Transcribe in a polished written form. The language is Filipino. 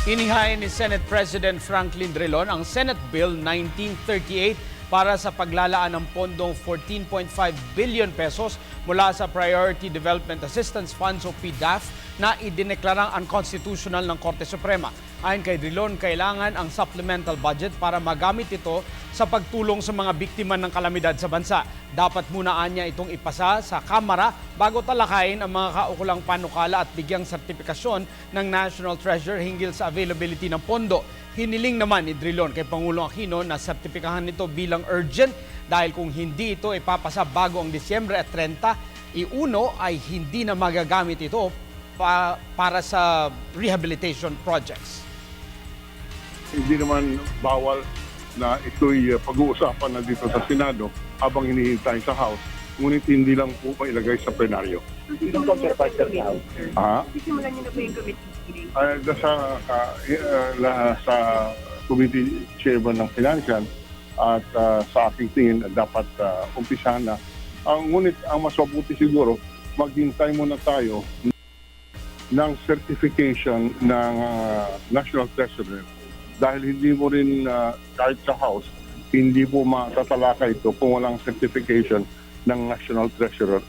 Inihain ni Senate President Franklin Drilon ang Senate Bill 1938 para sa paglalaan ng pondong 14.5 billion pesos mula sa Priority Development Assistance Funds o PDAF na idineklarang unconstitutional ng Korte Suprema. Ayon kay Drilon, kailangan ang supplemental budget para magamit ito sa pagtulong sa mga biktima ng kalamidad sa bansa. Dapat muna niya itong ipasa sa Kamara bago talakayin ang mga kaukulang panukala at bigyang sertipikasyon ng National Treasurer hinggil sa availability ng pondo. Hiniling naman ni Drilon kay Pangulong Aquino na sertipikahan nito bilang urgent dahil kung hindi ito ipapasa bago ang Disyembre at 30, iuno ay hindi na magagamit ito para sa rehabilitation projects. Hindi naman bawal na ito'y pag-uusapan na dito sa Senado habang hinihintay sa House. Ngunit hindi lang po mailagay sa plenaryo. Yung counterpart sa House. Sisimulan niyo na po yung committee hearing? Sa committee chairman ng Financial at sa aking tingin dapat umpisahan na. Ngunit ang mas mabuti siguro, maghintay muna tayo ng certification ng National Treasurer dahil hindi mo rin kahit sa House, hindi mo matatalaka ito kung walang certification ng National Treasurer.